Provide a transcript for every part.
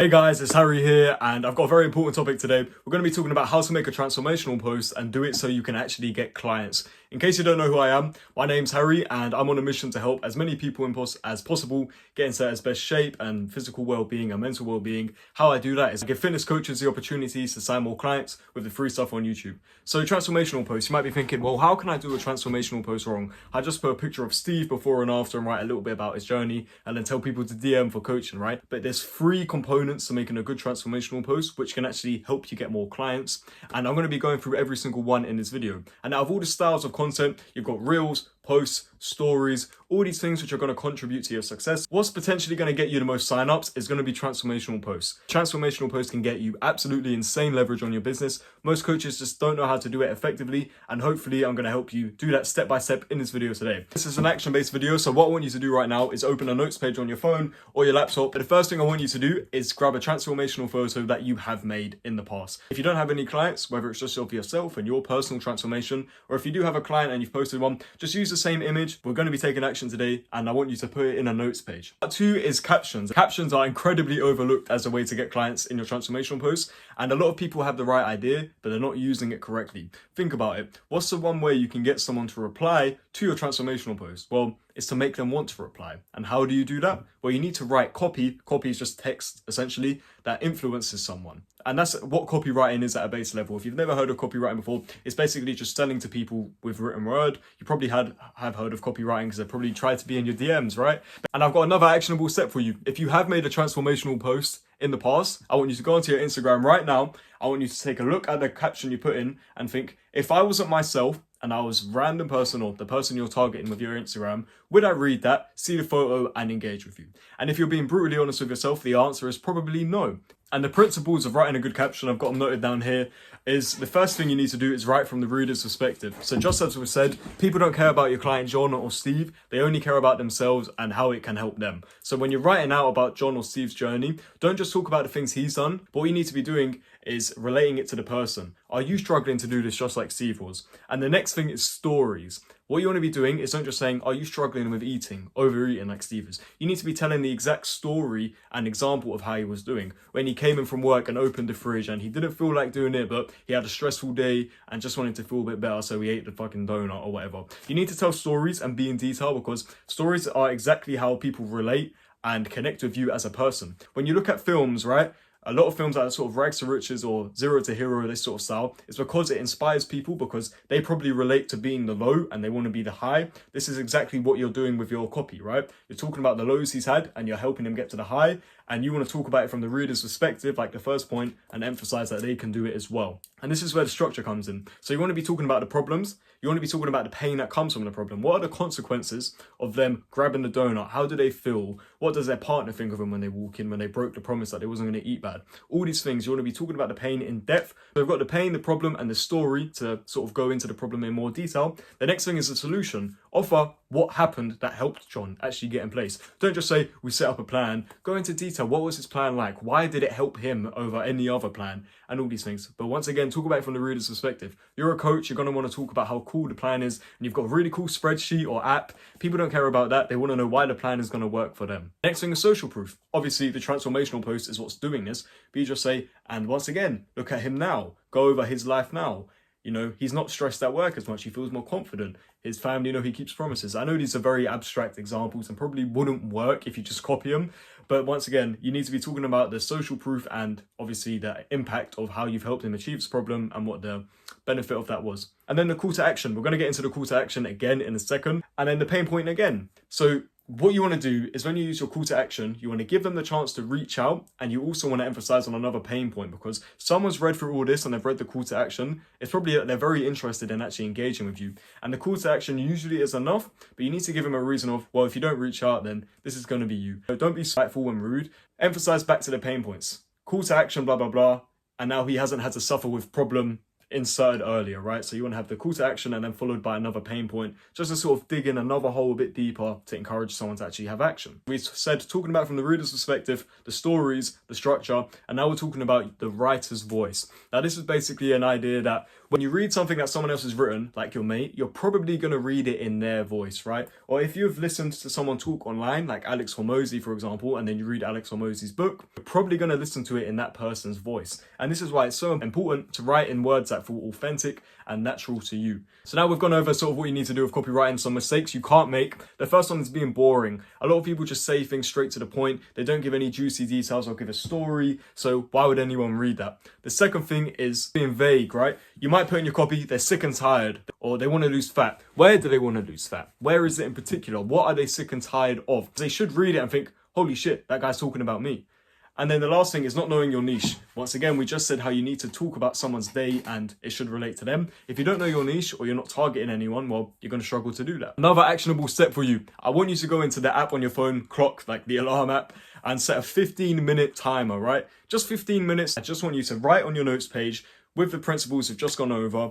Hey guys, it's Harry here, and I've got a very important topic today. We're going to be talking about how to make a transformational post and do it so you can actually get clients. In case you don't know who I am, my name's Harry, and I'm on a mission to help as many people as possible get into as best shape and physical well-being and mental well-being. How I do that is I give fitness coaches the opportunities to sign more clients with the free stuff on YouTube. So transformational posts, you might be thinking, well, how can I do a transformational post wrong? I just put a picture of Steve before and after and write a little bit about his journey and then tell people to DM for coaching, right? But there's 3 components to making a good transformational post, which can actually help you get more clients. And I'm going to be going through every single one in this video. And out of all the styles of content, you've got reels, posts, stories, all these things which are going to contribute to your success. What's potentially going to get you the most signups is going to be transformational posts. Transformational posts can get you absolutely insane leverage on your business. Most coaches just don't know how to do it effectively, and hopefully I'm going to help you do that step by step in this video today. This is an action-based video, so what I want you to do right now is open a notes page on your phone or your laptop. But the first thing I want you to do is grab a transformational photo that you have made in the past. If you don't have any clients, whether it's just of yourself and your personal transformation, or if you do have a client and you've posted one, just use the same image. We're going to be taking action today, and I want you to put it in a notes page. Part 2 is captions. Captions are incredibly overlooked as a way to get clients in your transformational posts, and a lot of people have the right idea, but they're not using it correctly. Think about it. What's the one way you can get someone to reply to your transformational post? Well, it's to make them want to reply. And how do you do that? Well, you need to write copy. Copy is just text, essentially, that influences someone. And that's what copywriting is at a base level. If you've never heard of copywriting before, it's basically just selling to people with written word. You probably have heard of copywriting because they probably tried to be in your DMs, right? And I've got another actionable step for you. If you have made a transformational post in the past, I want you to go onto your Instagram right now. I want you to take a look at the caption you put in and think, if I wasn't myself and I was random person or the person you're targeting with your Instagram, would I read that, see the photo and engage with you? And if you're being brutally honest with yourself, the answer is probably no. And the principles of writing a good caption, I've got them noted down here, is the first thing you need to do is write from the reader's perspective. So just as we said, people don't care about your client John or Steve, they only care about themselves and how it can help them. So when you're writing out about John or Steve's journey, don't just talk about the things he's done, but what you need to be doing is relating it to the person. Are you struggling to do this just like Steve was? And the next thing is stories. What you want to be doing is don't just saying, are you struggling with eating, overeating like Steve is? You need to be telling the exact story and example of how he was doing. When he came in from work and opened the fridge and he didn't feel like doing it, but he had a stressful day and just wanted to feel a bit better, so he ate the fucking donut or whatever. You need to tell stories and be in detail, because stories are exactly how people relate and connect with you as a person. When you look at films, right? A lot of films that are sort of rags to riches or zero to hero, this sort of style, is because it inspires people, because they probably relate to being the low and they want to be the high. This is exactly what you're doing with your copy, right? You're talking about the lows he's had and you're helping him get to the high, and you want to talk about it from the reader's perspective, like the first point, and emphasize that they can do it as well. And this is where the structure comes in. So you want to be talking about the problems. You want to be talking about the pain that comes from the problem. What are the consequences of them grabbing the donut? How do they feel? What does their partner think of them when they walk in, when they broke the promise that they wasn't going to eat bad? All these things, you want to be talking about the pain in depth. So we've got the pain, the problem, and the story to sort of go into the problem in more detail. The next thing is the solution. Offer what happened that helped John actually get in place. Don't just say, we set up a plan. Go into detail. What was his plan like? Why did it help him over any other plan? And all these things. But once again, talk about it from the reader's perspective. You're a coach, you're going to want to talk about how cool the plan is, and you've got a really cool spreadsheet or app. People don't care about that. They want to know why the plan is going to work for them. Next thing is social proof. Obviously, the transformational post is what's doing this. But you just say, and once again, look at him now. Go over his life now. You know, he's not stressed at work as much. He feels more confident. His family, you know, he keeps promises. I know these are very abstract examples and probably wouldn't work if you just copy them. But once again, you need to be talking about the social proof and obviously the impact of how you've helped him achieve this problem and what the benefit of that was. And then the call to action. We're going to get into the call to action again in a second. And then the pain point again. So what you want to do is when you use your call to action, you want to give them the chance to reach out, and you also want to emphasize on another pain point, because someone's read through all this and they've read the call to action. It's probably that they're very interested in actually engaging with you. And the call to action usually is enough, but you need to give them a reason of, well, if you don't reach out, then this is going to be you. So don't be spiteful and rude. Emphasize back to the pain points. Call to action, blah, blah, blah. And now he hasn't had to suffer with problem inserted earlier, right? So you want to have the call to action and then followed by another pain point, just to sort of dig in another hole a bit deeper to encourage someone to actually have action. We said talking about from the reader's perspective, the stories, the structure, and now we're talking about the writer's voice. Now this is basically an idea that when you read something that someone else has written, like your mate, you're probably going to read it in their voice, right? Or if you've listened to someone talk online, like Alex Hormozy, for example, and then you read Alex Hormozy's book, you're probably going to listen to it in that person's voice. And this is why it's so important to write in words that feel authentic and natural to you. So now we've gone over sort of what you need to do with copywriting, some mistakes you can't make. The first one is being boring. A lot of people just say things straight to the point. They don't give any juicy details or give a story. So why would anyone read that? The second thing is being vague, right? You might put in your copy, they're sick and tired, or they want to lose fat. Where do they want to lose fat? Where is it in particular? What are they sick and tired of? They should read it and think, holy shit, that guy's talking about me. And then the last thing is not knowing your niche. Once again, we just said how you need to talk about someone's day and it should relate to them. If you don't know your niche or you're not targeting anyone, well, you're going to struggle to do that. Another actionable step for you. I want you to go into the app on your phone, clock, like the alarm app, and set a 15-minute timer, right? Just 15 minutes. I just want you to write on your notes page with the principles we've just gone over,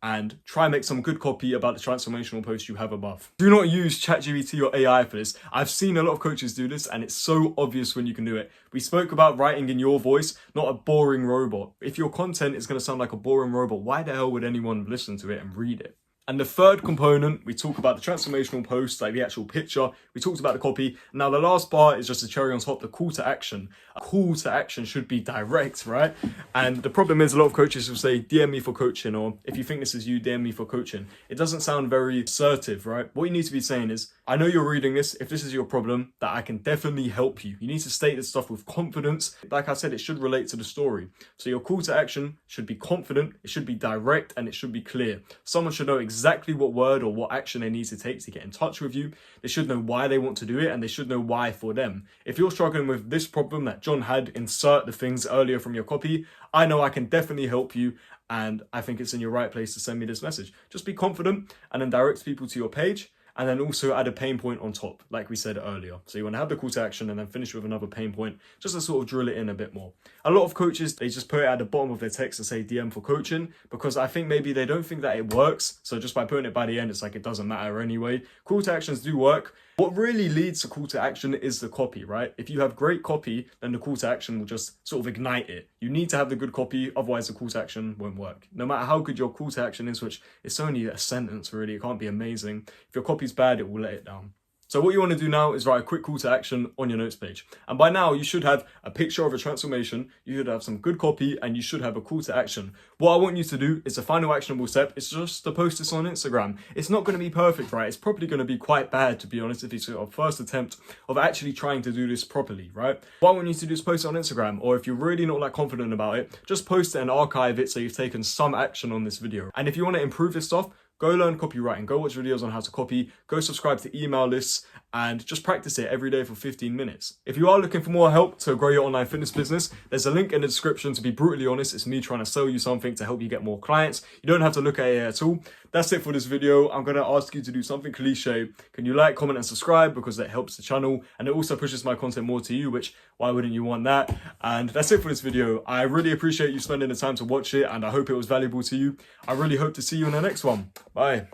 and try and make some good copy about the transformational post you have above. Do not use ChatGPT or AI for this. I've seen a lot of coaches do this and it's so obvious when you can do it. We spoke about writing in your voice, not a boring robot. If your content is going to sound like a boring robot, why the hell would anyone listen to it and read it? And the third component, we talk about the transformational post, like the actual picture. We talked about the copy. Now the last part is just a cherry on top, the call to action. A call to action should be direct, right? And the problem is a lot of coaches will say, DM me for coaching, or if you think this is you, DM me for coaching. It doesn't sound very assertive, right? What you need to be saying is, I know you're reading this. If this is your problem, that I can definitely help you. You need to state this stuff with confidence. Like I said, it should relate to the story. So your call to action should be confident, it should be direct, and it should be clear. Someone should know exactly what word or what action they need to take to get in touch with you. They should know why they want to do it, and they should know why for them. If you're struggling with this problem that John had, insert the things earlier from your copy, I know I can definitely help you, and I think it's in your right place to send me this message. Just be confident and then direct people to your page. And then also add a pain point on top, like we said earlier. So you want to have the call to action and then finish with another pain point, just to sort of drill it in a bit more. A lot of coaches, they just put it at the bottom of their text to say DM for coaching, because I think maybe they don't think that it works. So just by putting it by the end, it's like it doesn't matter anyway. Call to actions do work. What really leads to call to action is the copy, right? If you have great copy, then the call to action will just sort of ignite it. You need to have the good copy, otherwise the call to action won't work. No matter how good your call to action is, which it's only a sentence really, it can't be amazing. If your copy's bad, it will let it down. So what you want to do now is write a quick call to action on your notes page. And by now you should have a picture of a transformation, you should have some good copy, and you should have a call to action. What I want you to do is the final actionable step. It's just to post this on Instagram. It's not going to be perfect, right? It's probably going to be quite bad, to be honest, if it's your first attempt of actually trying to do this properly, right? What I want you to do is post it on Instagram, or if you're really not that confident about it, just post it and archive it so you've taken some action on this video. And if you want to improve this stuff, go learn copywriting, go watch videos on how to copy, go subscribe to email lists, and just practice it every day for 15 minutes. If you are looking for more help to grow your online fitness business, there's a link in the description. To be brutally honest, it's me trying to sell you something to help you get more clients. You don't have to look at it at all. That's it for this video. I'm going to ask you to do something cliche. Can you like, comment, and subscribe, because that helps the channel, and it also pushes my content more to you, which why wouldn't you want that? And that's it for this video. I really appreciate you spending the time to watch it, and I hope it was valuable to you. I really hope to see you in the next one. Bye.